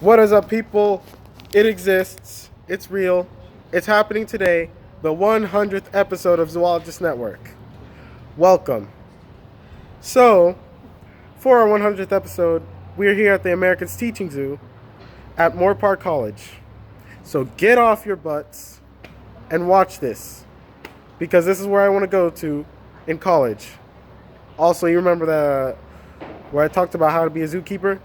What is up, people? It exists. It's real. It's happening today. The 100th episode of Zoologist Network. Welcome. So, for our 100th episode, we're here at the Americans Teaching Zoo at Moore Park College. So get off your butts and watch this, because this is where I want to go to in college. Also, you remember where I talked about how to be a zookeeper?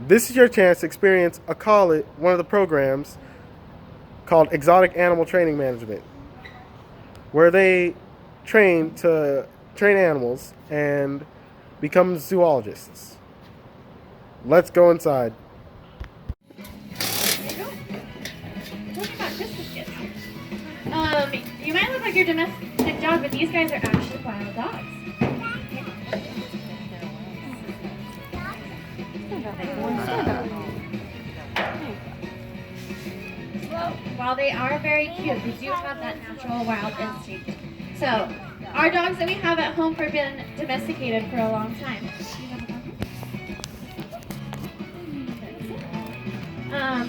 This is your chance to experience one of the programs called Exotic Animal Training Management, where they train animals and become zoologists. Let's go inside. You might look like your domestic dog, but these guys are actually wild dogs. While they are very cute, they do have that natural wild instinct. So, our dogs that we have at home have been domesticated for a long time.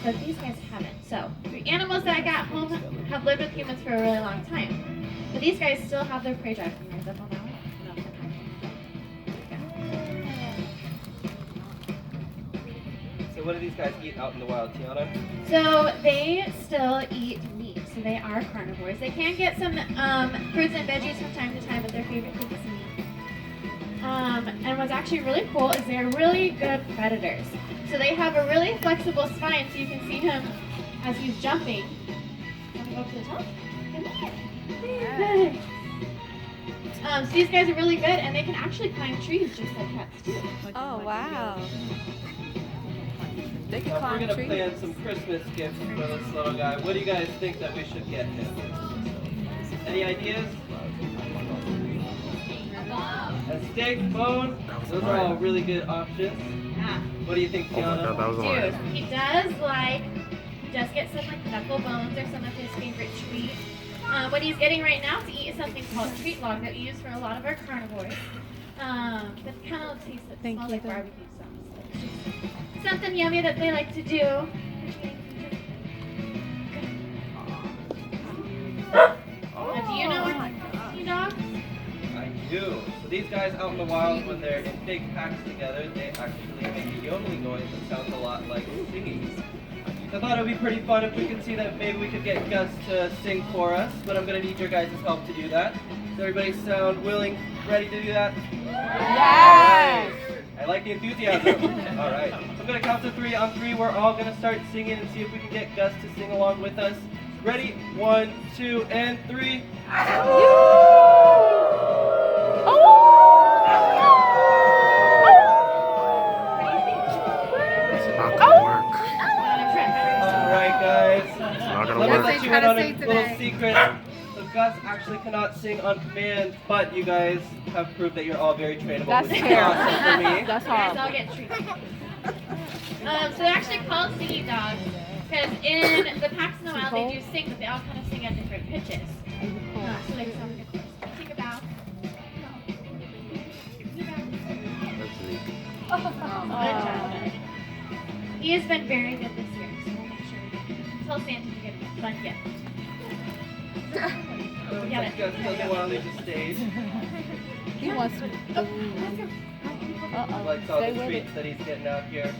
But these guys haven't. So, the animals that I got home have lived with humans for a really long time. But these guys still have their prey drive. So what do these guys eat out in the wild, Tiana? So they still eat meat. So they are carnivores. They can get some fruits and veggies from time to time, but their favorite thing is meat. And what's actually really cool is they're really good predators. So they have a really flexible spine, so you can see him as he's jumping. Want to go up to the top? Come here. So these guys are really good, and they can actually climb trees just like cats do. Oh, wow. They can We're climb going to trees. plan some Christmas gifts for this little guy. What do you guys think that we should get him? Any ideas? A steak, bone? Those are all really good options. Yeah. What do you think, Tiana? that was hard. Dude, he does get some like knuckle bones or some of his favorite treats. What he's getting right now to eat is something called treat log that we use for a lot of our carnivores. That kind of tastes smells like barbecue sauce. Something yummy that they like to do. Do you know what you dogs? I do. So these guys out in the wild, when they're in big packs together, they actually make a yodeling noise that sounds a lot like singing. I thought it would be pretty fun if we could see that maybe we could get Gus to sing for us, but I'm going to need your guys' help to do that. Does everybody sound willing, ready to do that? Yes! I like the enthusiasm. All right. I'm going to count to three. On three, we're all going to start singing and see if we can get Gus to sing along with us. Ready? 1, 2, and 3. It's not gonna work. All right, guys. It's not gonna Let me work. let you in on a little secret. So Gus actually cannot sing on command, but you guys have proved that you're all very trainable, That's which is terrible. awesome for me. That's You guys all horrible. get treats. So they're actually called singing dogs because in the packs in the wild they do sing, but they all kind of sing at different pitches. So they sound like a take a bow. Good job. He has been very good this year, so we'll make sure we tell Santa to get a fun gift. Looks Yeah, like Gus doesn't want to leave the stage. He wants to. Likes all Stay the with treats it. that he's getting out here.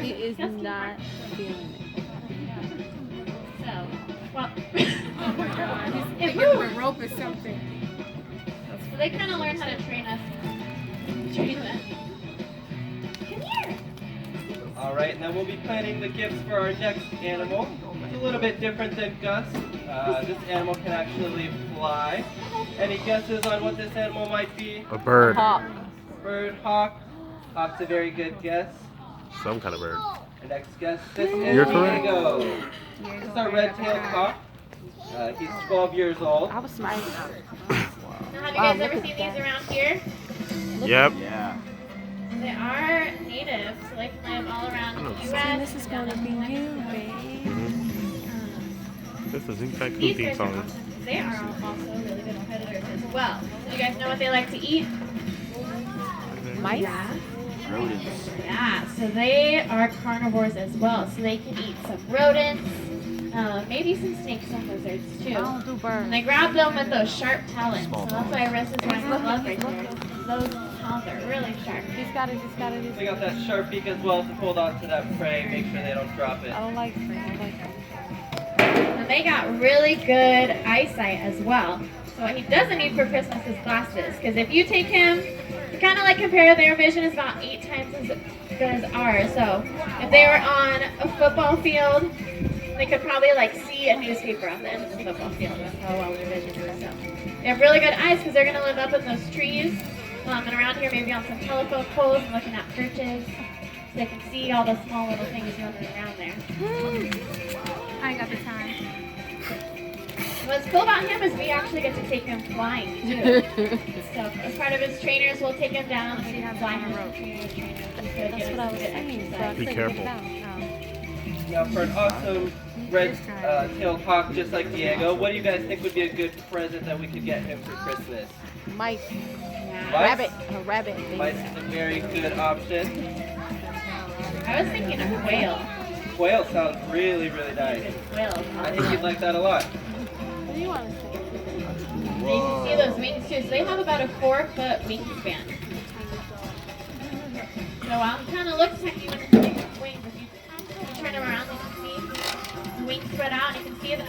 He is not feeling it. So, well, He's thinking of a rope or something. so they kind of learn how to train us. Train them. Come here. All right, and then we'll be planning the gifts for our next animal. It's a little bit different than Gus. This animal can actually fly. Any guesses on what this animal might be? A bird. Hawk. Bird, hawk. Hawk's a very good guess. Some kind of bird. Our next guess, this is You're correct. Diego. This is our red-tailed hawk. He's 12 years old. I was smiling. Now, have you guys ever seen these around here? Yep. They are native, so they can live all around the U.S. This is gonna be you, babe. This is in fact These theme guys are song. awesome. They are also really good predators as well. Do you guys know what they like to eat? Mice? Yeah. Rodents. Yeah, so they are carnivores as well. So they can eat some rodents, maybe some snakes, some lizards too. I'll do birds. And they grab them with those sharp talons. Small So that's why Riss is wearing a glove right there. Those talons are really sharp. He's got it, he's got it. They got that sharp beak as well to hold on to that prey, make sure they don't drop it. I don't like spring, I like it. And they got really good eyesight as well. So what he doesn't need for Christmas is glasses. Because if you take him, to kind of like compare, their vision is about 8 times as good as ours. So if they were on a football field, they could probably like see a newspaper on the end of the football field. That's how well their vision is. So they have really good eyes because they're going to live up in those trees. And around here, maybe on some telephone poles and looking at perches. So they can see all the small little things running around there. I ain't got the time. What's cool about him is we actually get to take him flying too. So as part of his trainers, we'll take him down and we can fly him around. That's what I was saying. So I Be couldn't careful. get it down. Now, for an awesome red-tailed hawk just like Diego, what do you guys think would be a good present that we could get him for Christmas? Mice. Yeah. Rabbit. A rabbit. Mice is a very good option. I was thinking a quail. Quail sounds really, really nice. Quail. I think you'd like that a lot. What do you want to say? You can see those wings too. So they have about a 4-foot wingspan. So while he kind of looks like he wants to take his wings, if you turn him around, you can see the wings spread out, and you can see the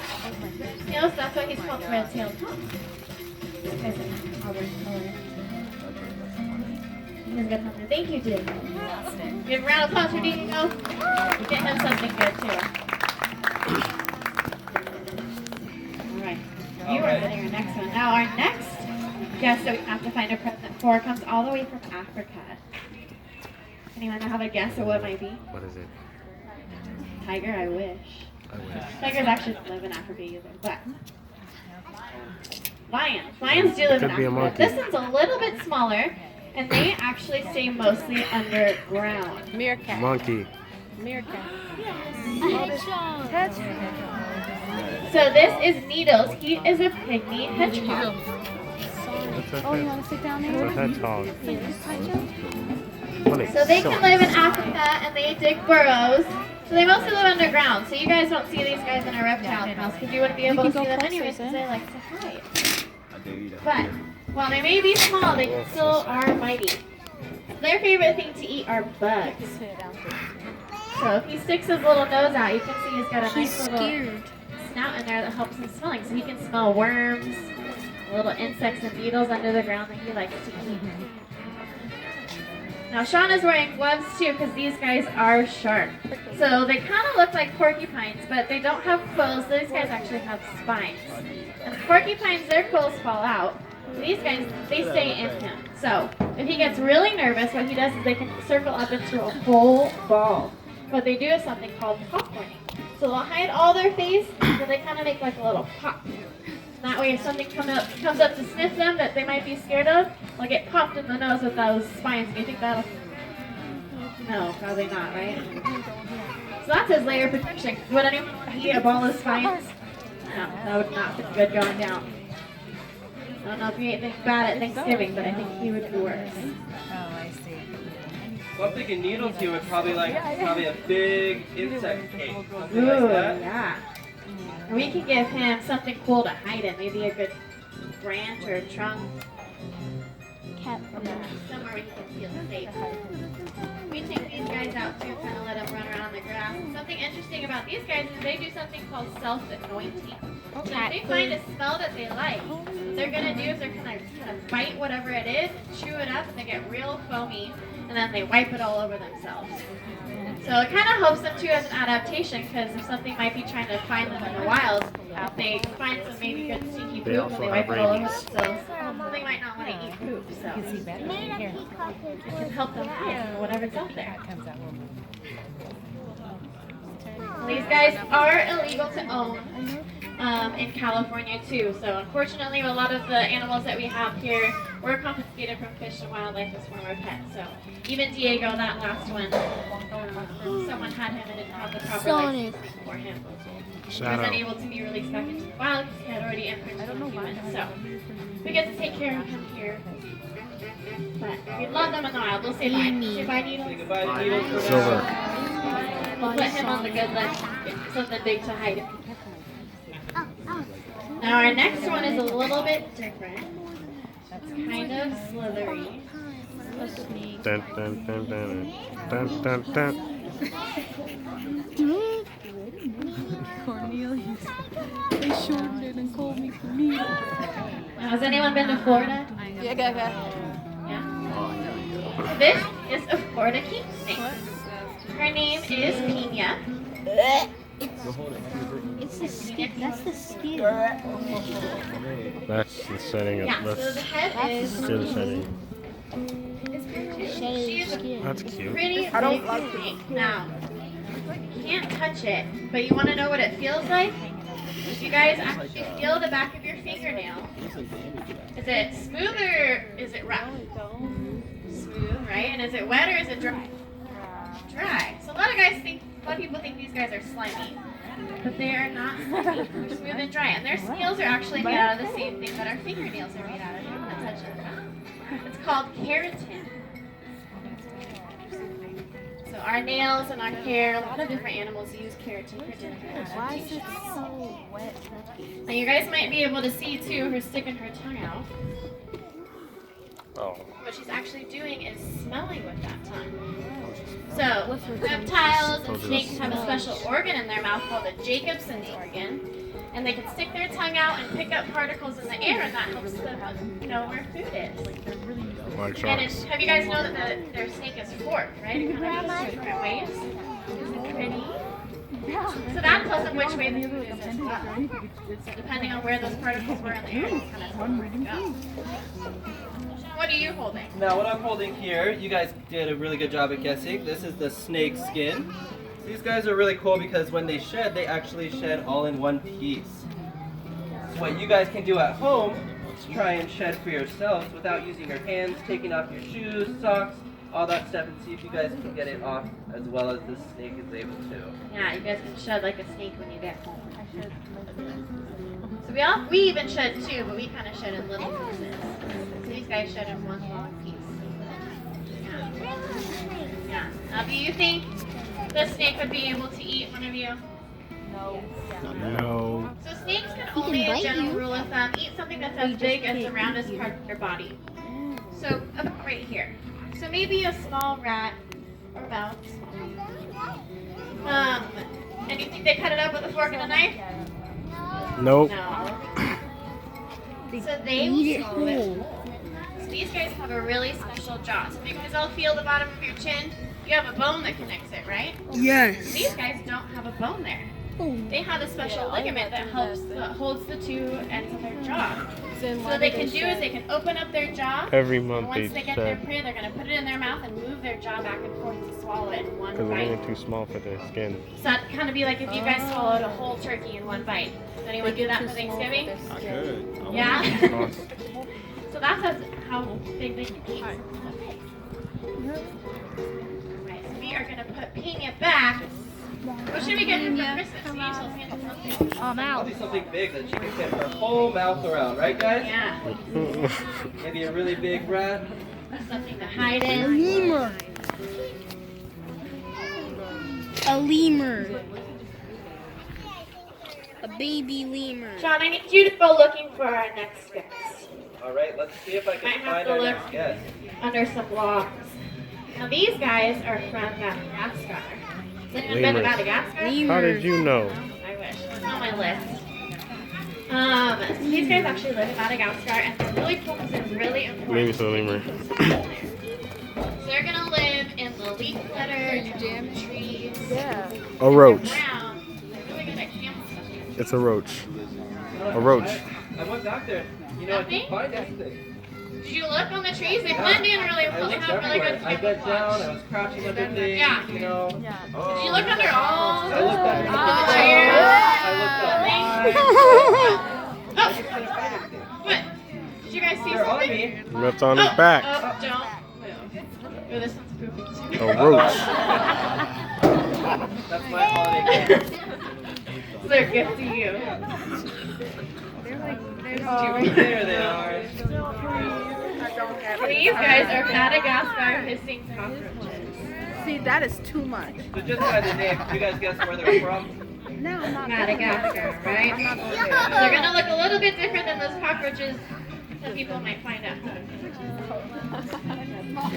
tails. That's why he's called red-tailed hawk. This guy's a orange color. He's a good hunter. Thank you, Jim. Give a round of applause for Diego. Get him something good too. All right. You are ready. Our next one. Now our next guest that we have to find a present for comes all the way from Africa. Anyone have a guess at what it might be? What is it? Tiger, I wish. Tigers actually don't live in Africa either, but lions. Lions do live in Could be a Africa. monkey. This one's a little bit smaller, and they actually stay mostly underground. Meerkat. Monkey. Meerkat. So this is Needles. He is a pygmy hedgehog. Oh, you want to sit down It's a there? hedgehog. So they can live in Africa, and they dig burrows. So they mostly live underground. So you guys don't see these guys in a reptile house because you wouldn't be able to see them anyway since they like to hide. But while they may be small, they still are mighty. Their favorite thing to eat are bugs. So if he sticks his little nose out, you can see he's got a nice little snout in there that helps him smelling. So he can smell worms, little insects and beetles under the ground that he likes to eat. Now Sean is wearing gloves too because these guys are sharp. So they kind of look like porcupines, but they don't have quills. These guys actually have spines. And porcupines, their quills fall out. These guys, they stay in him. So if he gets really nervous, what he does is they can circle up into a whole ball. What they do is something called popcorning. So they'll hide all their face, and they kind of make like a little pop. And that way, if something comes up to sniff them that they might be scared of, they'll get popped in the nose with those spines. Do you think that'll? No, probably not, right? So that's his layer protection. Would anyone eat a ball of spines? No, that would not be good going down. I don't know if you ate anything bad at Thanksgiving, but I think he would be worse. Well, I'm thinking Needles here would probably like a big insect cake, something Ooh, like that. yeah. And we can give him something cool to hide in, maybe a good branch or a trunk. Somewhere we can feel safe. We take these guys out too, kind of let them run around the grass. And something interesting about these guys is they do something called self-anointing. So if they find a smell that they like, what they're going to do is they're going to kind of bite whatever it is, chew it up, and they get real foamy, and then they wipe it all over themselves. So it kind of helps them too as an adaptation because if something might be trying to find them in the wild, if they find some maybe good stinky They poop also and they have wipe it all over rabies. themselves, they might not want to eat poop. So it can help them hide from whatever's out there. These guys are illegal to own in California too. So unfortunately, a lot of the animals that we have here were confiscated from Fish and Wildlife as former pets. So even Diego, that last one, someone had him and didn't have the proper license for him. He wasn't able to be released back into the wild because he had already infringed on humans. So we get to take care of him here. But we love them in the wild. We'll say bye. Say bye, Say Needles. goodbye to Needles for Silver. now. We'll put him on the good list. Something big to hide. Now our next one is a little bit different. It's kind of slithery. Dun, dun, dun, dun, dun, dun, dun. Cornelius. They shortened it and called me Cornelius. Now, has anyone been to Florida? Yeah. Yeah. This is a Florida king snake. Her name is Pina. It's the skin. That's the skin. That's the setting. Yeah, so That's the head is still the setting. She is a That's cute. pretty big snake. Now, you can't touch it, but you want to know what it feels like? If you guys actually feel the back of your fingernail, is it smooth or is it rough? Smooth, right? And is it wet or is it dry? Dry. So a lot of people think these guys are slimy, but they are not slimy. They're smooth and dry, and their scales are actually made out of the same thing that our fingernails are made out of. You don't want to touch it. It's called keratin. So our nails and our hair, a lot of different animals use keratin for different Why is it adaptations. so wet? And you guys might be able to see too her sticking her tongue out. Oh. What she's actually doing is smelling with that tongue. So reptiles and snakes have a special organ in their mouth called the Jacobson's organ. And they can stick their tongue out and pick up particles in the air, and that helps them know where food is. Like And sharks. have you guys know that their snake is forked, right? It kind of goes different ways. Isn't it pretty? So that tells them which way the food is as well. So depending on where those particles were in the air, that's kind of tells them where to go. What are you holding? Now what I'm holding here, you guys did a really good job at guessing. This is the snake skin. These guys are really cool because when they shed, they actually shed all in one piece. So what you guys can do at home is try and shed for yourselves without using your hands, taking off your shoes, socks, all that stuff, and see if you guys can get it off as well as the snake is able to. Yeah, you guys can shed like a snake when you get home. So we even shed too, but we kind of shed in little pieces. So these guys shed in one long piece. Yeah. Now, do you think the snake would be able to eat one of you? No. So snakes can only, a bite general you. rule of thumb, eat something that's as big as the roundest part of your body. So about right here. So maybe a small rat or about. And you think they cut it up with a fork and a knife? Nope. No. So they will swallow it whole. So these guys have a really special jaw. So if you guys all feel the bottom of your chin, you have a bone that connects it, right? Yes. These guys don't have a bone there. They have a special ligament that holds the two ends of their jaw. So what they can do is they can open up their jaw. Every And month once they get their shed. prey, they're going to put it in their mouth and move their jaw back and forth to swallow it in one Because bite. they're really too small for their skin. So that'd kind of be like if you guys swallowed a whole turkey in one bite. Does anyone do that for Thanksgiving? I could. Yeah? Awesome. So that's how big they can eat. Right, so we are going to put Pina back. What should we get her for Christmas? We usually handle something. Probably something big that she can fit her whole mouth around, right guys? Yeah, Maybe a really big rat. something to hide in. Lemur. A lemur. A baby lemur. Sean, I need you to go looking for our next guest Alright, let's see if I Might can have find to our look. next guest. under some logs. Now these guys are from Madagascar. Has anyone been to Lemurs. Madagascar? How did you know? I wish. It's on my list. So these guys actually live in Madagascar, and they're really cool because they're really important. Maybe it's a lemur. So they're gonna live in the leaf litter, trees. Yeah. A roach. Brown. They're really good at camouflage. It's a roach. A roach. I went back there. You know, I Nothing? didn't find anything. Did you look on the trees? They blend in really I well. They looked have really everywhere. good I bent down, I camouflage. was crouching under things, Yeah. you know. Did you look under all I looked back in the the chairs. I looked up high. I Oh, just couldn't find anything. what? Did you guys see They're on something? me. Left on his back. Oh, don't move. Oh, this one's pooping too. A roach. That's my holiday gift. So they're gift to you. Oh, right there they are. These guys are Madagascar hissing cockroaches. See, that is too much. So just by the name, you guys guess where they're from? No, I'm not. Madagascar, right? I'm not going They're gonna look a little bit different than those cockroaches that people might find out.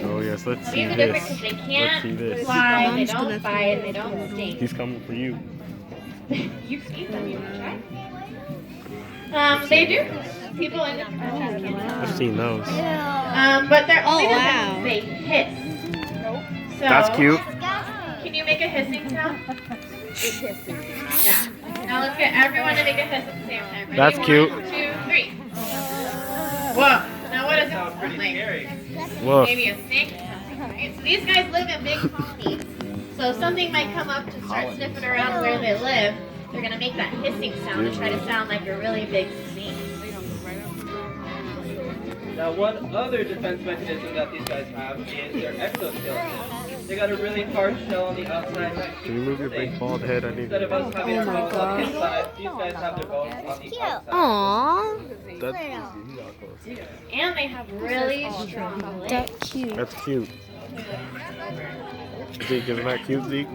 Oh yes, let's see These are different this. because they Let's see can't this. fly, they don't bite, they don't sting. He's coming for you. You've seen them, you wanna try? They do. People in different countries can. I've seen those. But they're only different they hiss. So, That's cute. Can you make a hissing sound? Yeah. Now let's get everyone to make a hiss at the same time. Ready? That's cute. 1, 2, 3. Whoa. Now what does it Sounds sound pretty like? scary. Woof. Maybe a snake or something, right? So these guys live in big colonies. So something might come up to start sniffing around where they live. They're gonna make that hissing sound to try to sound like a really big snake. Now, one other defense mechanism that these guys have is their exoskeleton. They got a really hard shell on the outside that Can you move your big bald head? I need Instead of to. us having our bones on the inside, these guys have their bones on the outside. Aww. And they have really strong legs. That's cute. That's cute. Zeke, isn't that cute, Zeke?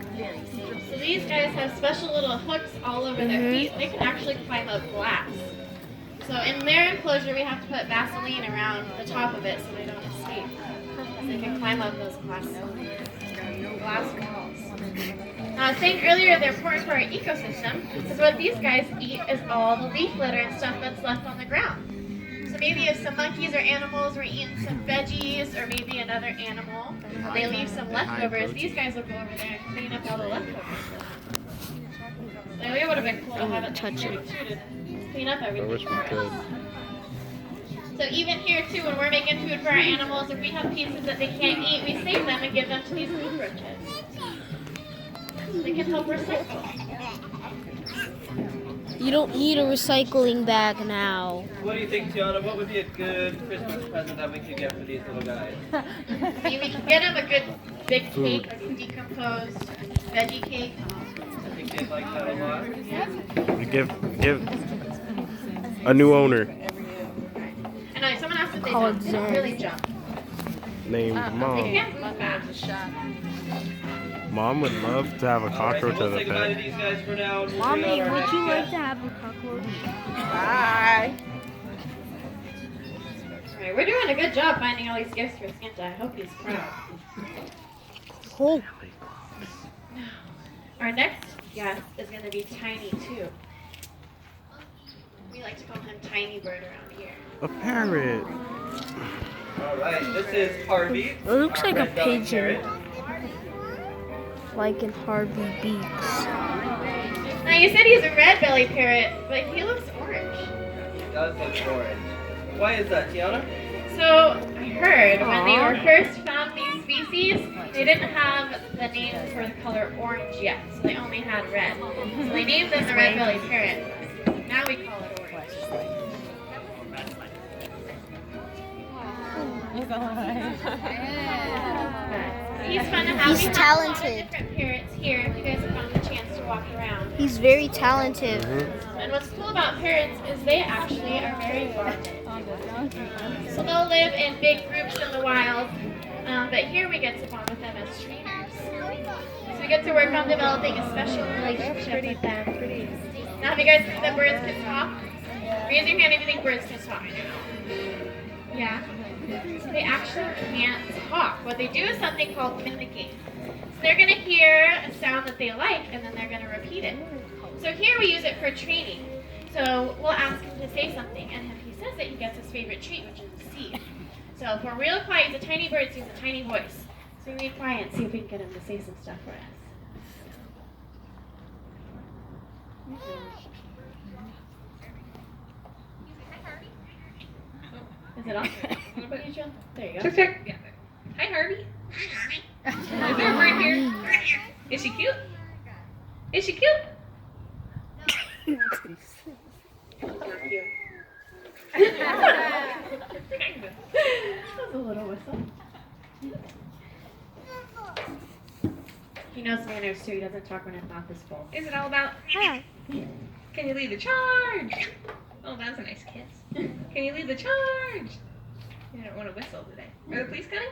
So these guys have special little hooks all over their feet. They can actually climb up glass. So in their enclosure, we have to put Vaseline around the top of it so they don't escape. So they can climb up those glass walls. Now, I was saying earlier they're important for our ecosystem because what these guys eat is all the leaf litter and stuff that's left on the ground. So maybe if some monkeys or animals were eating some veggies or maybe another animal, they leave some leftovers, these guys will go over there and clean up all the leftovers. So it would have been cool to have it touch it too to clean up I everything. wish we could. So even here too, when we're making food for our animals, if we have pieces that they can't eat, we save them and give them to these cockroaches. So they can help recycle. You don't need a recycling bag now. What do you think, Tiana? What would be a good Christmas present that we could get for these little guys? Maybe we can get them a good big cake, like a decomposed veggie cake. I think they'd like that a lot. Give a new owner And someone asked if they jump. They don't really jump. named They Mom. can't move fast. Mom would love to have a Alright, so cockroach we'll as say a goodbye to pet. these guys for now. We'll Mommy, bring out our would next you like guest. to have a cockroach? Bye. Alright, we're doing a good job finding all these gifts for Santa. I hope he's proud. Oh. Our next guest is going to be Tiny too. We like to call him Tiny Bird around here. A parrot. Alright, this is Harvey. It looks our like a red-bellied pigeon. parrot. Like in Harvey Beaks. Now you said he's a red-bellied parrot, but he looks orange. He does look orange. Why is that, Tiana? So I heard when they were first found these species, they didn't have the name for the color orange yet, so they only had red. So they named them the red-bellied parrot. Now we call it orange. He's fun to have. He's We have talented. a lot of different parrots here if you guys have gotten the chance to walk around. He's very talented. And what's cool about parrots is they actually are very guarded. So they'll live in big groups in the wild, but here we get to bond with them as trainers. So we get to work on developing a special relationship with them. Now have you guys heard that birds can talk? Raise your hand if you think birds can talk. Yeah? So they actually can't talk. What they do is something called mimicking. So they're going to hear a sound that they like, and then they're going to repeat it. So here we use it for training. So we'll ask him to say something, and if he says it, he gets his favorite treat, which is a seed. So if we're real quiet, he's a tiny bird, so he has a tiny voice. So we be quiet and see if we can get him to say some stuff for us. Is it on? What did you? There you go. Check. Yeah. Hi, Harvey. Is there a bird here? Is she cute? Is she cute? That's a little whistle. He knows manners too. He doesn't talk when his mouth is full. Is it all about? Can you lead the charge? Oh, that's a nice kiss. Can you lead the charge? You don't want to whistle today. Are the police coming?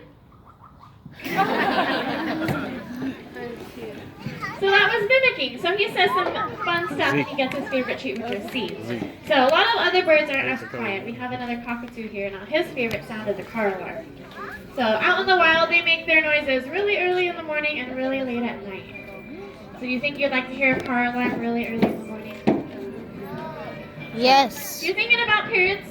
So that was mimicking. So he says some fun stuff and he gets his favorite treat, which is seeds. So a lot of other birds aren't as quiet. We have another cockatoo here. Now his favorite sound is a car alarm. So out in the wild, they make their noises really early in the morning and really late at night. So you think you'd like to hear a car alarm really early in the morning? Yes. You're thinking about parrots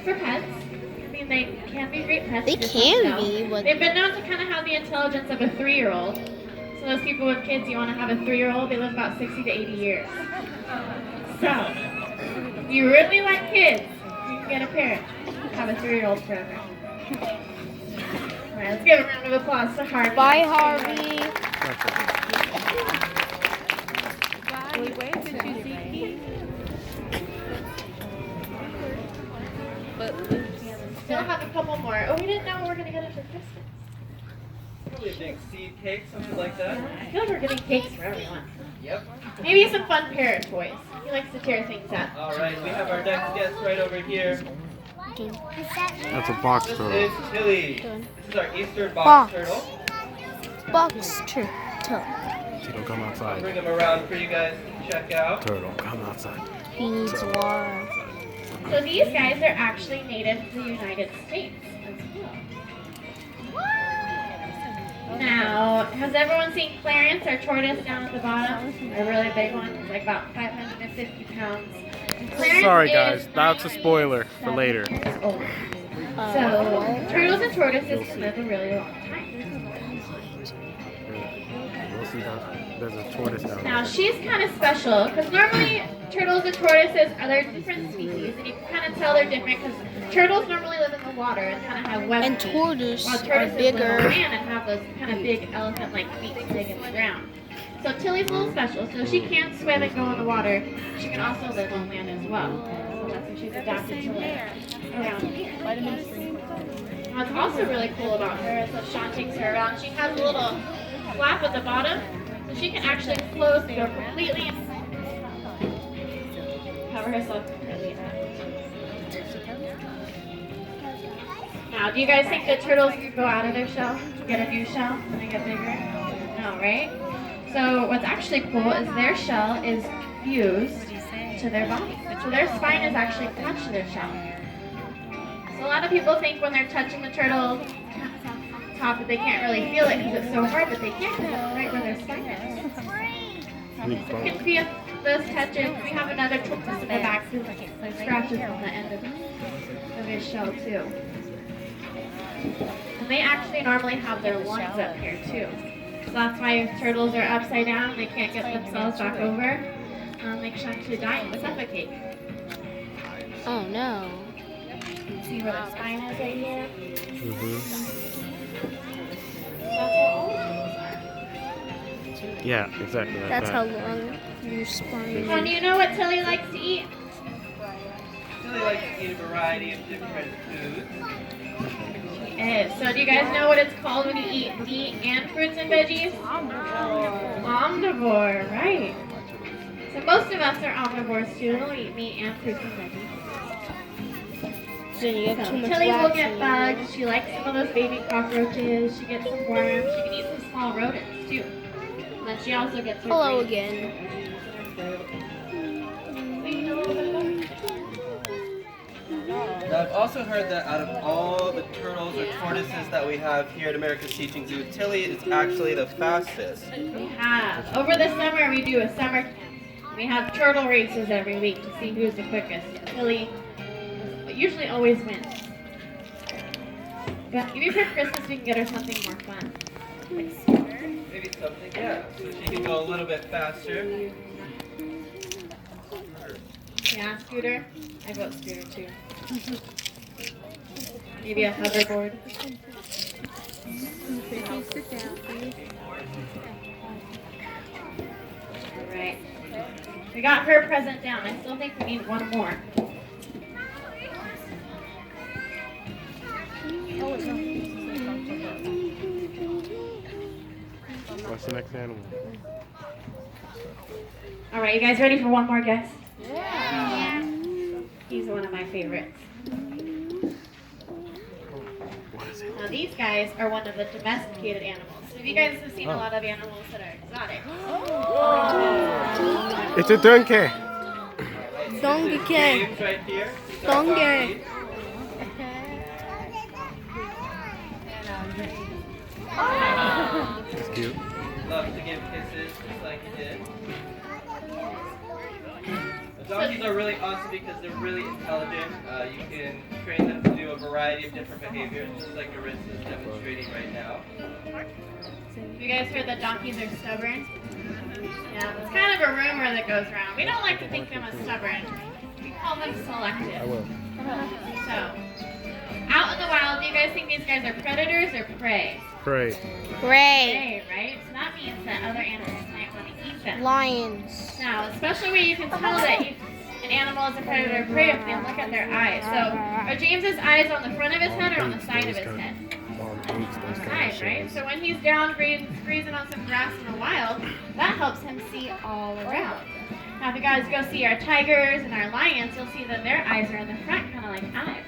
for pets. I mean, they can be great pets. They you just can don't know. be, but They've been known to kind of have the intelligence of a 3-year-old. So those people with kids, you want to have a 3-year-old, they live about 60 to 80 years. So, if you really like kids, you can get a parrot. Have a 3-year-old forever. Alright, let's give a round of applause to Harvey. bye, Harvey. Still have a couple more. Oh, we didn't know what we're going to get him for Christmas. Probably a big seed cake, something like that. I feel like we're getting cakes for everyone. Yep. Maybe some fun parrot toys. He likes to tear things up. All right, we have our next guest right over here. That's a box This turtle. is Tilly. This is our eastern box Box. turtle. Box turtle. Turtle, come I'll outside. bring him around for you guys to check out. Turtle, come outside. He needs water. So these guys are actually native to the United States as well. Now, has everyone seen Clarence, our tortoise down at the bottom? A really big one. He's like about 550 pounds. And Clarence Sorry, is guys. That's a 97 spoiler for later. years old. So, turtles and tortoises can live a really long time. We'll see that. There's a tortoise down Now, there. she's kind of special because normally turtles and tortoises are they're different species, and you can kind of tell they're different because turtles normally live in the water and kind of have webbed And feet, tortoise while are tortoises live on bigger. land and have those kind of big elephant-like feet that dig in the ground. So Tilly's a little special. So she can't swim and go in the water. She can also live on land as well. So that's why she's adapted to live around here. What's also really cool about her is that Sean takes her around. She has a little flap at the bottom, so she can actually close the door completely and cover herself completely up. Now, do you guys think that turtles could go out of their shell, get a new shell when they get bigger? No, right? So what's actually cool is their shell is fused to their body. So their spine is actually attached to their shell. So a lot of people think when they're touching the turtle top that they can't really feel it because it's so hard, but they can because it's right where their spine is. So you can feel those touches. We have another tortoise in the back who scratches on the end of his shell too. And they actually normally have their lungs up here too. So that's why if turtles are upside down, they can't get themselves back over. They can actually die and suffocate. Oh no. See where the spine is right here? Mm-hmm. That's what all turtles are. Yeah, exactly like That's that. how long your spine So do you know what Tilly likes to eat? Tilly likes to eat a variety of different foods. She is. So do you guys know what it's called when you eat meat and fruits and veggies? Omnivore, right. So most of us are omnivores too. We'll eat meat and fruits and veggies. So you get So too much Tilly will wax get in bugs. She likes some of those baby cockroaches. She gets some worms. She can eat some small rodents too. And then she also gets her Hello green- again. Now, I've also heard that out of all the turtles or tortoises that we have here at America's Teaching Zoo, Tilly is actually the fastest. We have. Over the summer, we do a summer. We have turtle races every week to see who's the quickest. Tilly usually always wins. But maybe for Christmas we can get her something more fun. Like scooter. Maybe something, yeah, so she can go a little bit faster. Yeah, scooter. I vote scooter too. Maybe a hoverboard. Alright. We got her present down. I still think we need one more. What's the next animal? Alright, you guys ready for one more guest? Yeah. He's one of my favorites. Now these guys are one of the domesticated animals. So if you guys have seen a lot of animals that are exotic. It's a donkey. Donkey. James right here. He's our Donkey. donkey. It's cute. Loves to give kisses just like he did. The donkeys are really awesome because they're really intelligent. You can train them to do a variety of different behaviors, just like Arissa is demonstrating right now. Have you guys heard that donkeys are stubborn? Yeah, it's kind of a rumor that goes around. We don't like to think them as stubborn. We call them selective. I will. So, out in the wild, do you guys think these guys are predators or prey? Great. Great. Prey, right? So that means that other animals might want to eat them. Lions. Now, especially where you can tell that an animal is a predator or prey if they look at their eyes. So, are James's eyes on the front of his head or on the side of his head? Side, right? So when he's down grazing on some grass in the wild, that helps him see all around. Now, if you guys go see our tigers and our lions, you'll see that their eyes are in the front, kind of like eyes.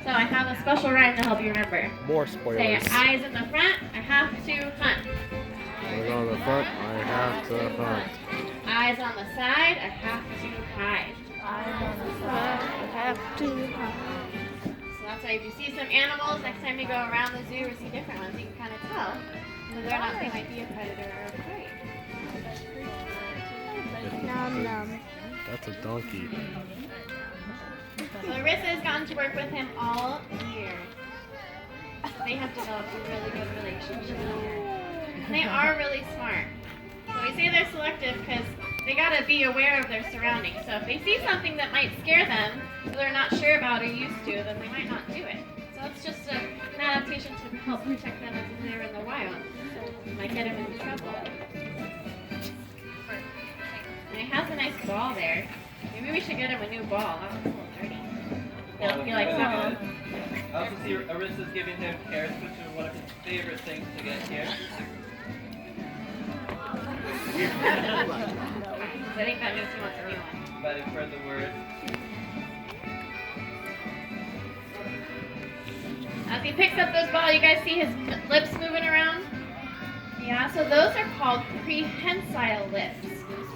So I have a special rhyme to help you remember. More Say, spoilers. eyes in the front, I have to hunt. Eyes on the front, I have to hunt. Eyes on the side, I have to hide. Have to. So that's why if you see some animals, next time you go around the zoo or see different ones, you can kind of tell whether or not they might be a predator or a prey. Nom nom. That's a donkey. So Arissa has gotten to work with him all year. They have developed a really good relationship here. And they are really smart. So we say they're selective because they gotta be aware of their surroundings. So if they see something that might scare them, that they're not sure about or used to, then they might not do it. So it's just an adaptation to help protect them as they're in the wild. It might get them into trouble. And it has a nice ball there. Maybe we should get him a new ball. That one's a little dirty. He'll be like, Really no. good. I also see Arissa's giving him carrots, which are one of his favorite things to get here. I think that means he wants a new one. But I've heard the word. As he picks up those balls, you guys see his lips moving around? Yeah, so those are called prehensile lips.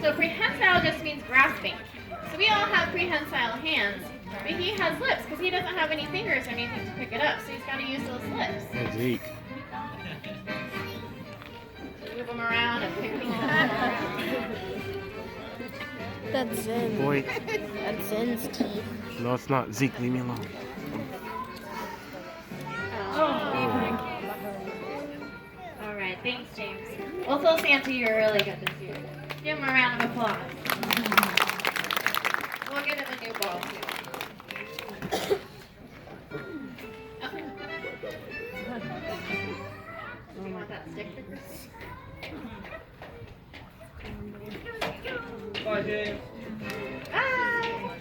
So prehensile just means grasping. So we all have prehensile hands, but he has lips because he doesn't have any fingers or anything to pick it up, so he's got to use those lips. And Zeke. Move them around and pick things up. That's Zen. Boy. That's Zen's teeth. No, it's not. Zeke, leave me alone. All right, thanks, James. We'll tell Santa you're really good this year. Give him a round of applause. We'll get him a new ball, too. Oh. Do you want that stick for Christmas? Bye, James. Bye!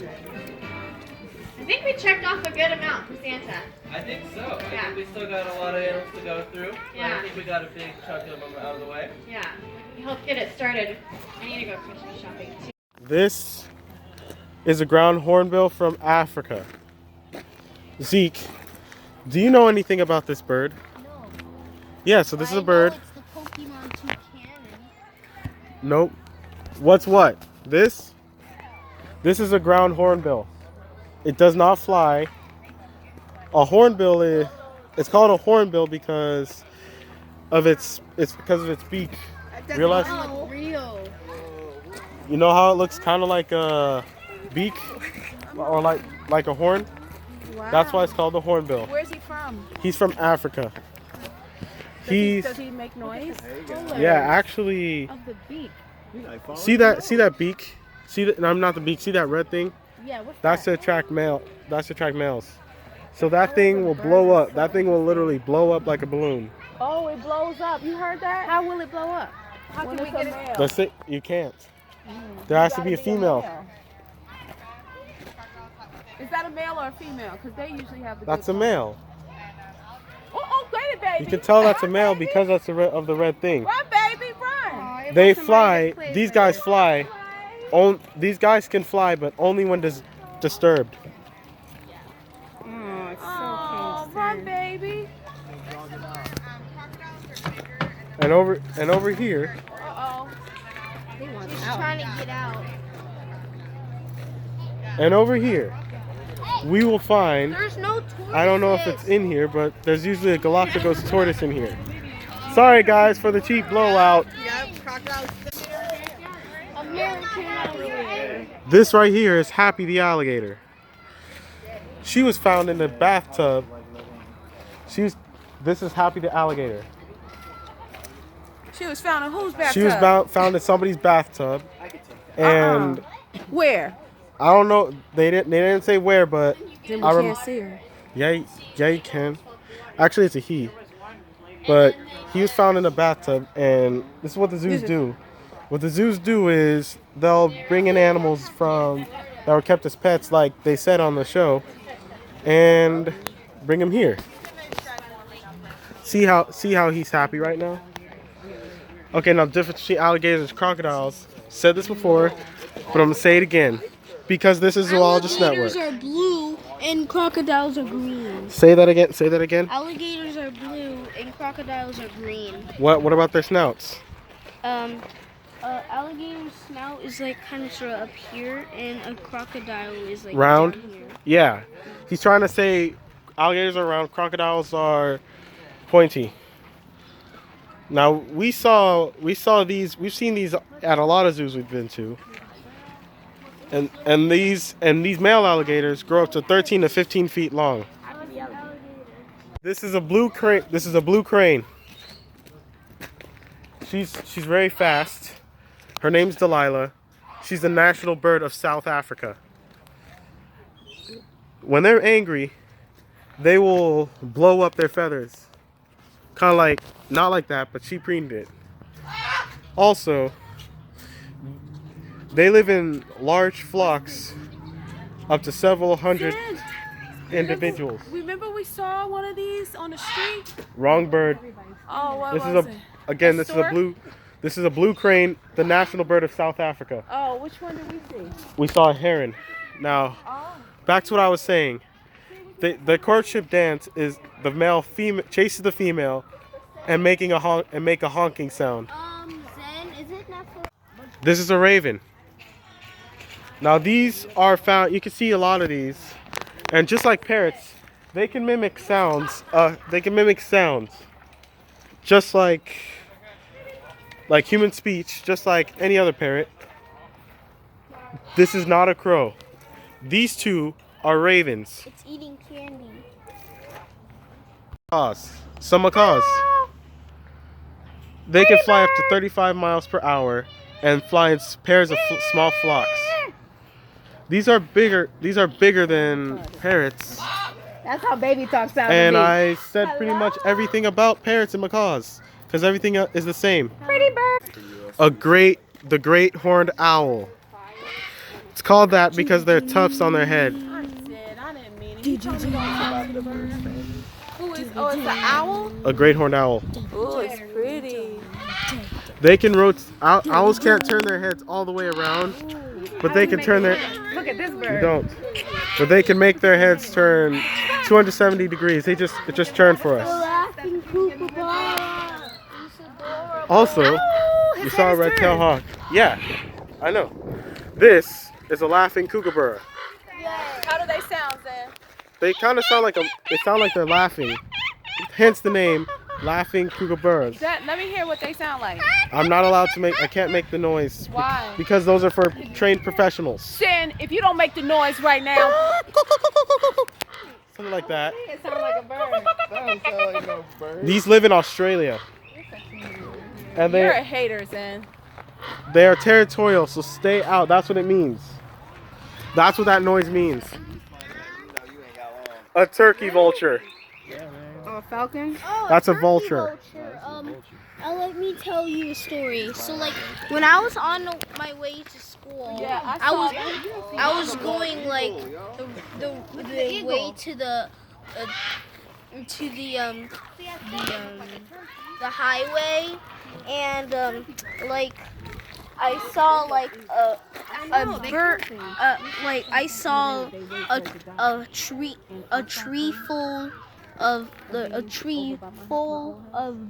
I think we checked off a good amount for Santa. I think so. I Yeah. think we still got a lot of animals to go through. But Yeah. I think we got a big chunk of them out of the way. Yeah, we helped get it started. I need to go Christmas shopping, too. This is a ground hornbill from Africa. Zeke, do you know anything about this bird? No. Yeah, so this is a bird. It's the Pokemon toucan. Nope. What's what? This? This is a ground hornbill. It does not fly. A hornbill is, it's called a hornbill because of its beak. Realize? Oh, real. You know how it looks kind of like a beak or like a horn? Wow. That's why it's called the hornbill. Where's he from? He's from Africa. Does he make noise? Yeah, actually, Of the beak. see that beak? See that? No, not the beak. See that red thing? Yeah, what's That's to that? attract That's to attract males. So that thing will blow up. That thing will literally blow up like a balloon. Oh, it blows up. You heard that? How will it blow up? How can we get it? That's it. You can't. There has to be a female. Is that a male or a female? Because they usually have the. That's a good male. Oh, get it, baby. You can tell that's a Run, male baby. because that's of the red thing. Run, baby, run. They fly. These guys fly. These guys can fly, but only when disturbed. Oh, run, baby. over here, He's trying to get out. and over here, we will find. There's no tortoises. I don't know if it's in here, but there's usually a Galapagos tortoise in here. Sorry guys for the cheap blowout. This right here is Happy the alligator. She was found in the bathtub. This is Happy the alligator. She was found in whose bathtub? She was found in somebody's bathtub, and Where? I don't know. They didn't say where, but Then we I can't see her. yeah, you can. Actually, it's a he. But he was found in a bathtub, and this is what the zoos do. What the zoos do is they'll bring in animals that were kept as pets, like they said on the show, and bring them here. See how he's happy right now? Okay, now difference between alligators and crocodiles. Said this before, but I'm gonna say it again because this is Zoologist Network. Alligators are blue and crocodiles are green. Say that again. Say that again. Alligators are blue and crocodiles are green. What about their snouts? Alligator's snout is like kind of sort of up here, and a crocodile is like Round? down here. Yeah. He's trying to say alligators are round, crocodiles are pointy. Now we saw these. We've seen these at a lot of zoos we've been to. And these male alligators grow up to 13 to 15 feet long. This is a blue crane. She's very fast. Her name's Delilah. She's the national bird of South Africa. When they're angry, they will blow up their feathers. Kind of like, not like that, but she preened it. Also, they live in large flocks, up to several hundred individuals. Remember we saw one of these on the street? Wrong bird. Oh, what This was is it? again. A This stork? is a blue crane, the national bird of South Africa. Oh, which one did we see? We saw a heron. Now, back to what I was saying. The courtship dance is the male chases the female, and make a honking sound. Zen, is it not for... This is a raven. Now these are found. You can see a lot of these, and just like parrots, they can mimic sounds. Just like human speech, just like any other parrot. This is not a crow. These two are ravens. It's eating candy. Some macaws. They can fly up to 35 miles per hour and fly in pairs of small flocks. These are bigger than parrots. That's how baby talk sounds. And I said pretty much everything about parrots and macaws because everything is the same. Pretty bird. The great horned owl. It's called that because they're tufts on their head. I didn't mean it. Oh, it's an owl? A great horned owl. Oh, it's pretty. They can owls can't turn their heads all the way around, but they can turn their. Look at this You bird. don't. But they can make their heads turn 270 degrees. It just turned for us. Laughing kookaburra. Also, you saw a red-tailed hawk. Yeah, I know. This is a laughing kookaburra. How do they sound, Zen? They kind of sound like they're laughing. Hence the name, laughing kookaburras. Let me hear what they sound like. I'm not allowed to I can't make the noise. Why? Because those are for trained professionals. Sin, if you don't make the noise right now. Something like that. It sounds like a bird. These live in Australia. And You're a hater, Zen. they are territorial, so stay out. That's what it means. That's what that noise means. A turkey vulture. Oh, a falcon? That's a vulture. Let me tell you a story. So, like, when I was on my way to school, Yeah, I was going like the way to the highway, and like I saw like a bird, like I saw a tree full of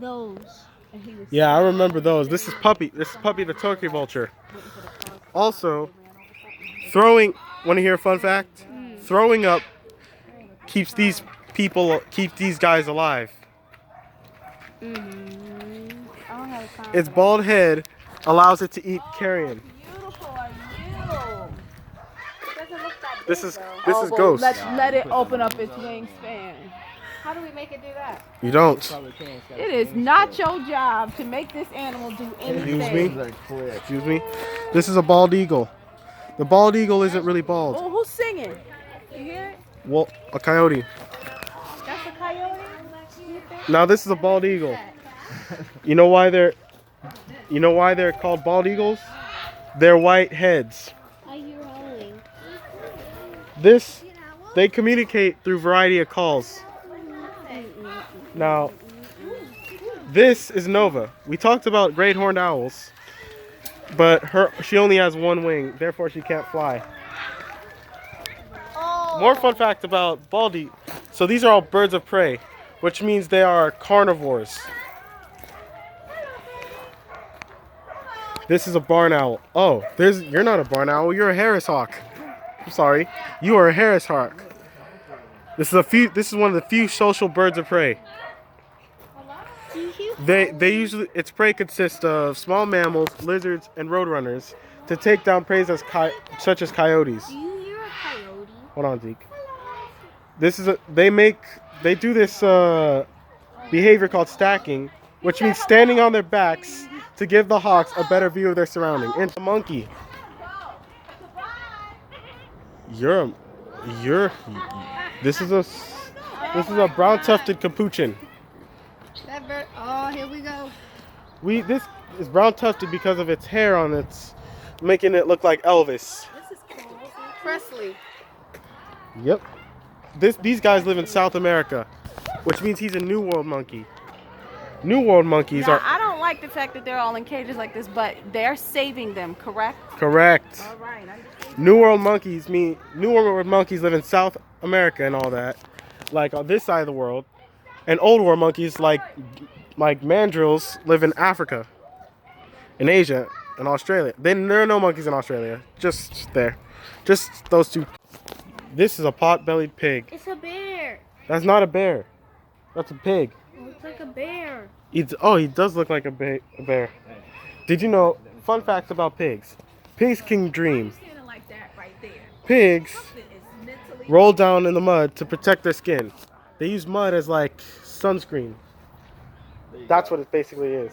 those, Yeah, I remember those. This is Puppy. This is Puppy the turkey vulture. Also, throwing. Want to hear a fun fact? Throwing up keeps these guys alive. Its bald head allows it to eat carrion. This is Ghost. Let it open up its wingspan. How do we make it do that? You don't. It is not your job to make this animal do anything. Excuse me. This is a bald eagle. The bald eagle isn't really bald. Oh, who's singing? You hear it? Well, a coyote. That's a coyote? Now this is a bald eagle. You know why they're called bald eagles? They're white heads. I hear howling. They communicate through a variety of calls. Now, this is Nova. We talked about great horned owls, but she only has one wing, therefore she can't fly. More fun fact about bald eagle. So these are all birds of prey, which means they are carnivores. This is a barn owl. Oh, you're not a barn owl, you're a Harris hawk. I'm sorry. You are a Harris hawk. This is one of the few social birds of prey. Its prey consists of small mammals, lizards, and roadrunners to take down prey such as coyotes. Do you hear a coyote? Hold on, Zeke. They do this behavior called stacking, which means standing on their backs to give the hawks a better view of their surrounding. And the monkey. This is a brown tufted capuchin. Oh, here we go. This is brown tufted because of its hair on making it look like Elvis. Presley. Yep. These guys live in South America, which means he's a New World monkey. New World monkeys are. I don't like the fact that they're all in cages like this, but they're saving them, correct? Correct. All right. New World monkeys live in South America and all that, like on this side of the world, and Old World monkeys like mandrills live in Africa, in Asia, and Australia. There are no monkeys in Australia. Just those two. This is a pot-bellied pig. It's a bear. That's not a bear. That's a pig. It looks like a bear. He does look like a bear. Did you know? Fun facts about pigs. Pigs can dream. Pigs roll down in the mud to protect their skin. They use mud as like sunscreen. That's what it basically is.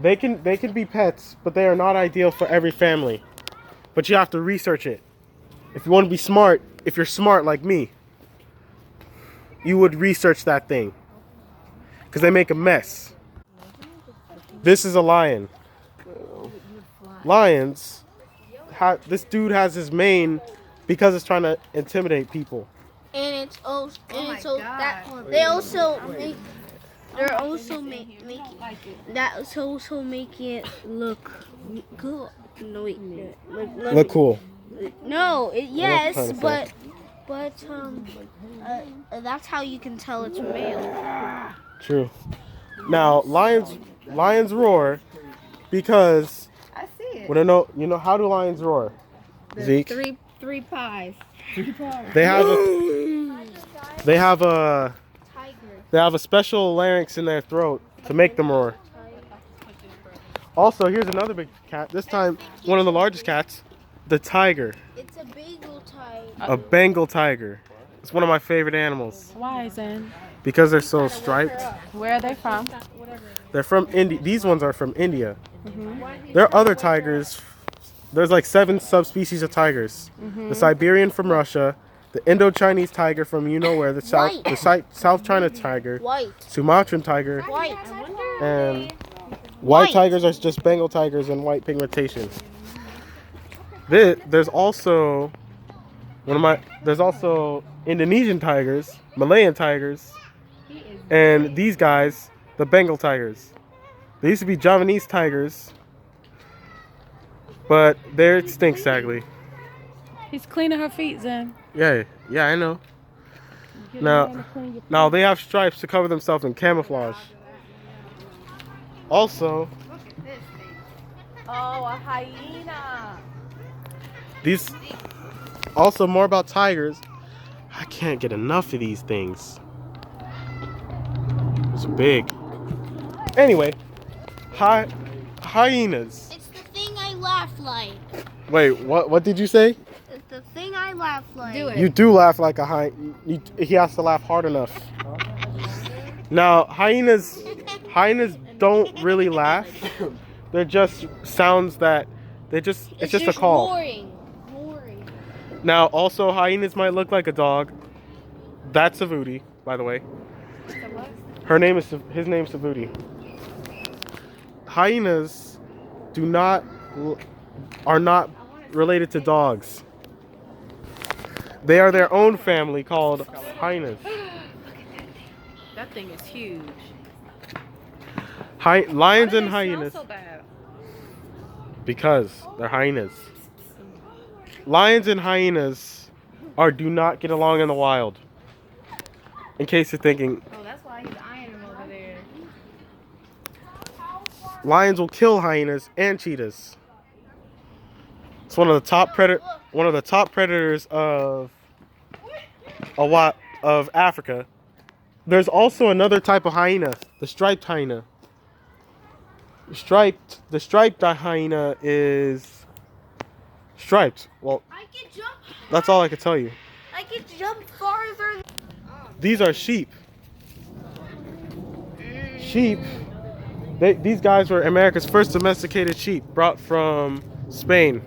They can be pets, but they are not ideal for every family. But you have to research it. If you want to be smart, if you're smart like me, you would research that thing. Because they make a mess. This is a lion. Lions, this dude has his mane because it's trying to intimidate people. And it's also, they're also making it look good. No, wait, Look cool. No, yes, but that's how you can tell it's male. True. Now lions roar because I see it. you know how do lions roar? Zeke. Three pies. They have a special larynx in their throat to make them roar. Also, here's another big cat. This time, one of the largest cats, the tiger. It's a Bengal tiger. A Bengal tiger. It's one of my favorite animals. Why, Zen? Because they're so striped. Where are they from? They're from India. These ones are from India. There are other tigers. There's like 7 subspecies of tigers. The Siberian from Russia, the Indo-Chinese tiger from where, the South China tiger, Sumatran tiger, and white tigers are just Bengal tigers and white pigmentation. There's also Indonesian tigers, Malayan tigers, and these guys, the Bengal tigers. They used to be Javanese tigers, but they're extinct, sadly. He's cleaning her feet, Zen. Yeah, I know. Now they have stripes to cover themselves in camouflage. Also, Look at this thing. Oh, a hyena. these. Also, more about tigers. I can't get enough of these things. It's big. Anyway, hyenas. It's the thing I laugh like. Wait, what did you say? It's the thing I laugh like. Do it. You do laugh like a hyena. He has to laugh hard enough. Now, hyenas don't really laugh. They're just sounds that it's just a call. Roaring. Now, also, hyenas might look like a dog. That's Savuti, by the way. His name is Savuti. Hyenas are not related to dogs. They are their own family called hyenas. That thing is huge. Lions and Why do they hyenas, smell so bad? because they're hyenas. Lions and hyenas do not get along in the wild. In case you're thinking, Oh, that's why he's eyeing him over there. lions will kill hyenas and cheetahs. It's one of the top predators of Africa. There's also another type of hyena, the striped hyena. The striped hyena is striped. Well, I can jump. that's all I can tell you. I can jump farther. These are sheep. Sheep. These guys were America's first domesticated sheep, brought from Spain.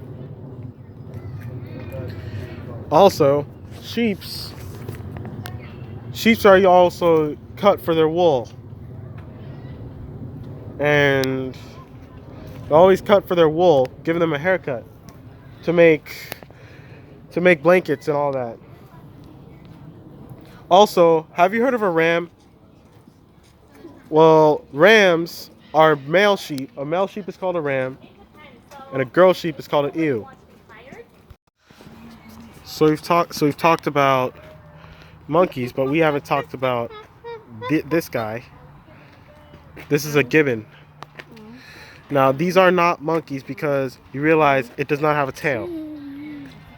Also, sheeps are also cut for their wool, and they're always cut for their wool, giving them a haircut to make blankets and all that. Also, have you heard of a ram? Well, rams are male sheep. A male sheep is called a ram, and a girl sheep is called an ewe. So we've talked about monkeys, but we haven't talked about this guy. This is a gibbon. Now, these are not monkeys because you realize it does not have a tail.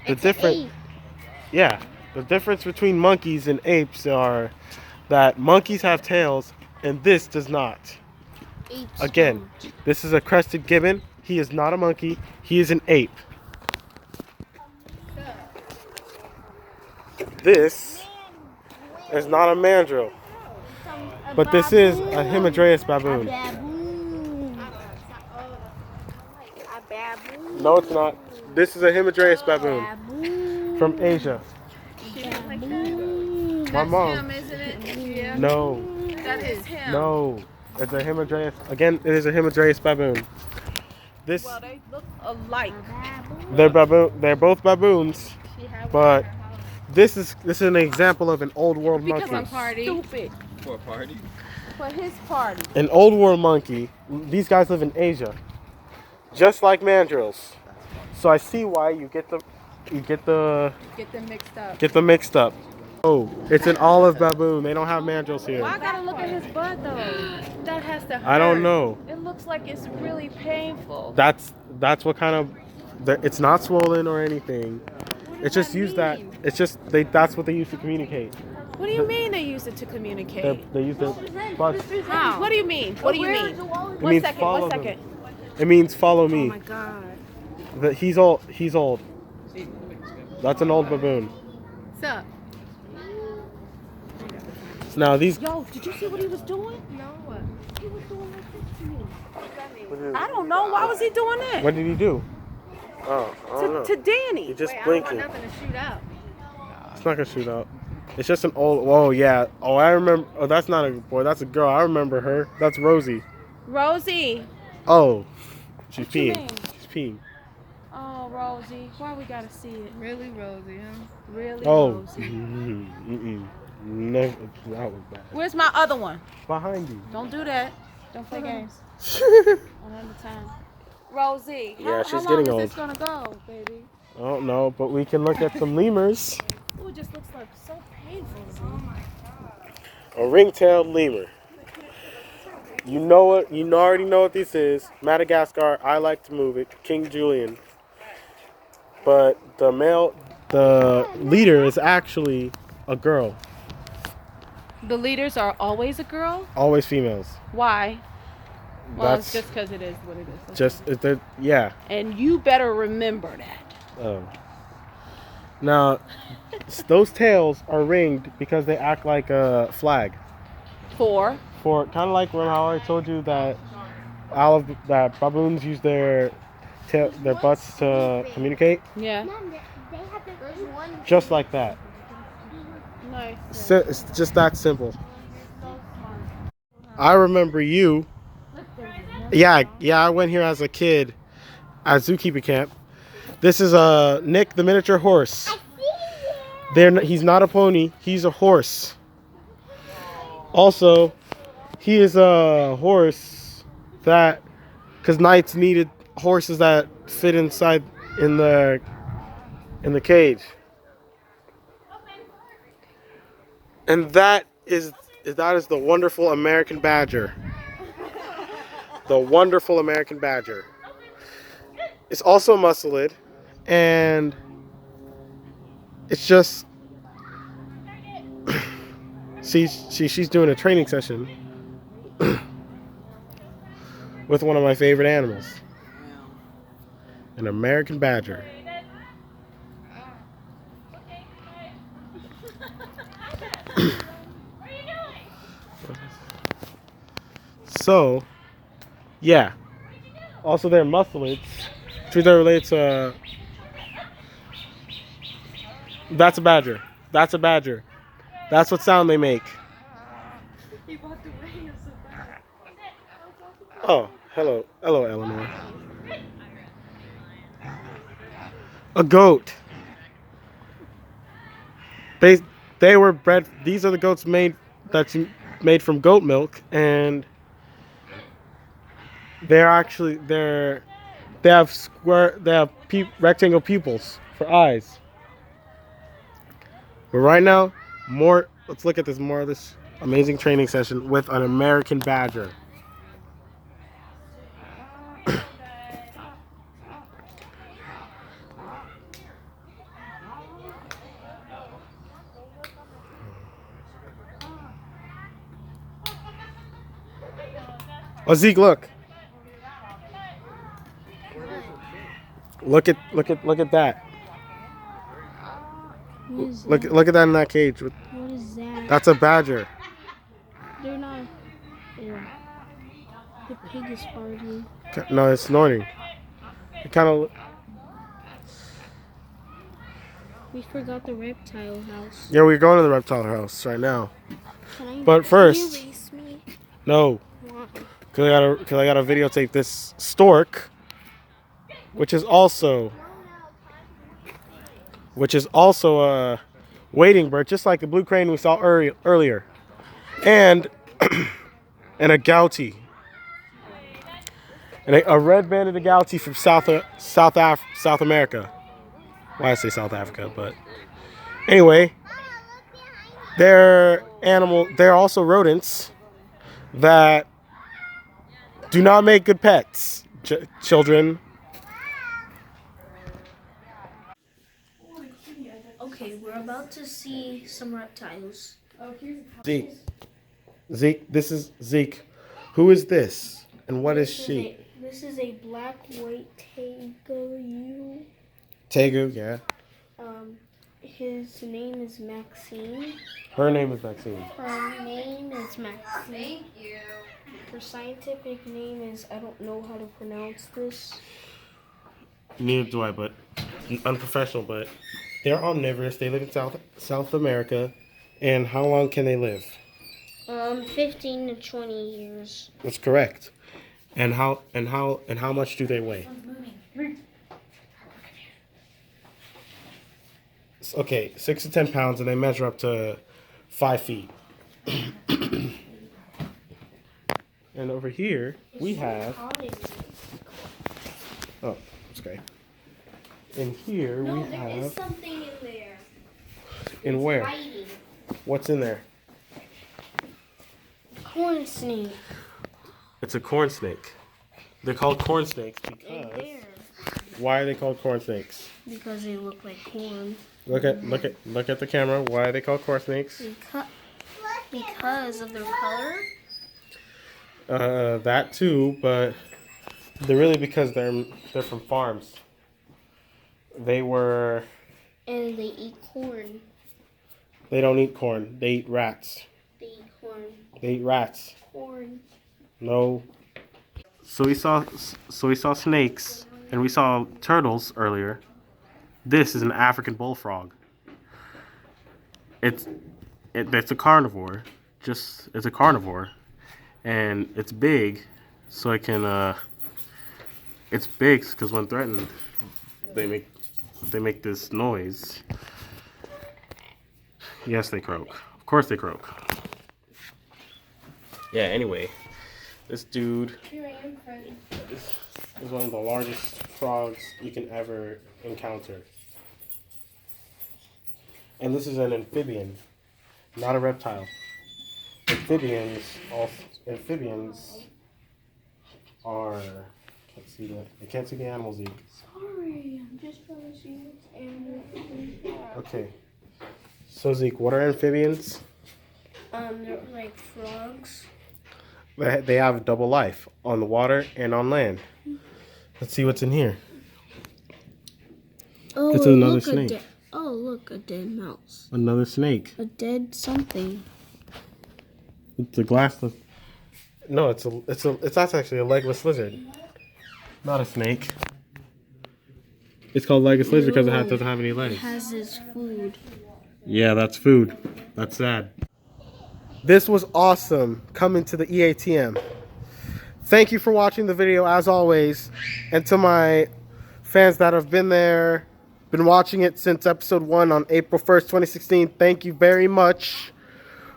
The difference between monkeys and apes are that monkeys have tails and this does not. Again, this is a crested gibbon. He is not a monkey. He is an ape. This is not a mandrill, but this is a Himadraeus baboon. No, it's not. This is a Himadraeus baboon from Asia. My mom. Him, isn't it? Yeah. No, That is him. no. It's a Himadraeus. Again, it is a Himadraeus baboon. This, Well, they look alike. they're both baboons, but this is an example of an old world Because monkey. I'm stupid. For a party? For his party. An old world monkey. These guys live in Asia, just like mandrills. So I see why you get them Get them mixed up. Oh, it's an olive baboon. They don't have mandrills here. Why I gotta look at his butt though? That has to hurt. I don't know. It looks like it's really painful. That's what kind of. It's not swollen or anything. It's just used that. It's just that's what they use to communicate. What do you mean they use it to communicate? They use the butts. How? What do you mean? What do you mean? One means second. follow One them. second. It means follow Oh me. my god. He's old. He's old. That's an old baboon. What's up? Now these. Yo, did you see what he was doing? No. He was doing like this to me. I don't know. Why was he doing that? What did he do? Oh, I don't know. To Danny. He's just Wait, blinking. I don't want nothing to shoot out. It's not gonna shoot out. It's just an old. Oh yeah. Oh, I remember. Oh, that's not a boy. That's a girl. I remember her. That's Rosie. Rosie. Oh, she's What you peeing. mean? She's peeing. Oh, Rosie. Why we gotta see it? Really, Rosie, huh? Really, Oh. Rosie? No, that was bad. Where's my other one? Behind you. Don't do that. Don't play games. Another time. Rosie. Yeah, how she's long getting is old. this gonna go, baby? I don't know, but we can look at some lemurs. Ooh, it just looks like so painful. Oh my god. A ring-tailed lemur. You know what? You already know what this is. Madagascar. I like to move it. King Julian. But the leader is actually a girl. The leaders are always a girl? Always females. Why? Well, That's it's just because it is what it is. just yeah. And you better remember that. Oh. Now, those tails are ringed because they act like a flag. For Kind of like when how I told you that that baboons use their butts to communicate. yeah. Just like that. Nice. It's just that simple. I remember you. Yeah. I went here as a kid at zookeeper camp. This is Nick, the miniature horse. He's not a pony. He's a horse. Also, he is a horse that, because knights needed horses that fit inside in the cage. And that is the wonderful American Badger. The wonderful American Badger. It's also a muscleid, and it's just she's doing a training session with one of my favorite animals, an American Badger. So, yeah. Also, they're muscelids. Which are related to. That's a badger. That's a badger. That's what sound they make. Oh, hello, Eleanor. A goat. They were bred. These are the goats made from goat milk, and they have rectangle pupils for eyes. But right now, let's look at more of this amazing training session with an American Badger. Oh, Zeke, look. Look at that. Look at that in that cage. What is that? That's a badger. They're not. Yeah. The pig is farting. No, it's snorting. It kind of. We forgot the reptile house. Yeah, we're going to the reptile house right now. But Can first, you race me? no, because I gotta videotape this stork, which is also a wading bird, just like the blue crane we saw earlier, and a gouty, and a red-banded gouty from South America. Why I say South Africa, but anyway, they're also rodents that do not make good pets, children. Okay, we're about to see some reptiles. Zeke, this is Zeke. Who is this, and what is she? This is a black white tegu. Tegu, yeah. His name is Maxine. Her name is Maxine. Her name is Maxine. Thank you. Her scientific name is, I don't know how to pronounce this. Neither do I, but unprofessional. But they're omnivorous. They live in South America. And how long can they live? 15 to 20 years. That's correct. And how much do they weigh? Okay, 6 to 10 pounds, and they measure up to 5 feet. And over here we have. Oh, that's okay. And here we There have. is something in there. In where? Hiding. What's in there? Corn snake. It's a corn snake. They're called corn snakes because. Why are they called corn snakes? Because they look like corn. Look at the camera. Why are they called corn snakes? Because of their color. That too, but they're really because they're from farms. They were. And they eat corn. They don't eat corn. They eat rats. They eat corn. They eat rats. Corn. No. So we saw snakes and we saw turtles earlier. This is an African bullfrog. It's a carnivore. It's a carnivore, and it's big, so it can. It's big because when threatened, they make this noise. Yes, they croak. Of course they croak. Yeah. Anyway, this dude is one of the largest frogs you can ever encounter. And this is an amphibian, not a reptile. Amphibians are. Can't see that. I can't see the animals either. Sorry, I'm just trying to see what's animal. Okay. So Zeke, what are amphibians? They're like frogs. They have double life on the water and on land. Let's see what's in here. Oh, It's another look, snake. Look, a dead mouse. Another snake. A dead something. It's a glassless. No, it's actually a legless lizard. Not a snake. It's called legless lizard because it doesn't have any legs. It has its food. Yeah, that's food. That's sad. This was awesome coming to the EATM. Thank you for watching the video as always. And to my fans that have been there, been watching it since episode 1 on April 1st, 2016, thank you very much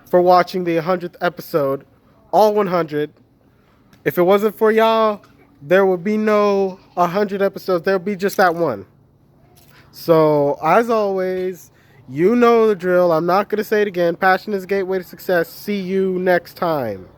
for watching the 100th episode. All 100. If it wasn't for y'all, there would be no 100 episodes. There would be just that one. So, as always, you know the drill. I'm not going to say it again. Passion is a gateway to success. See you next time.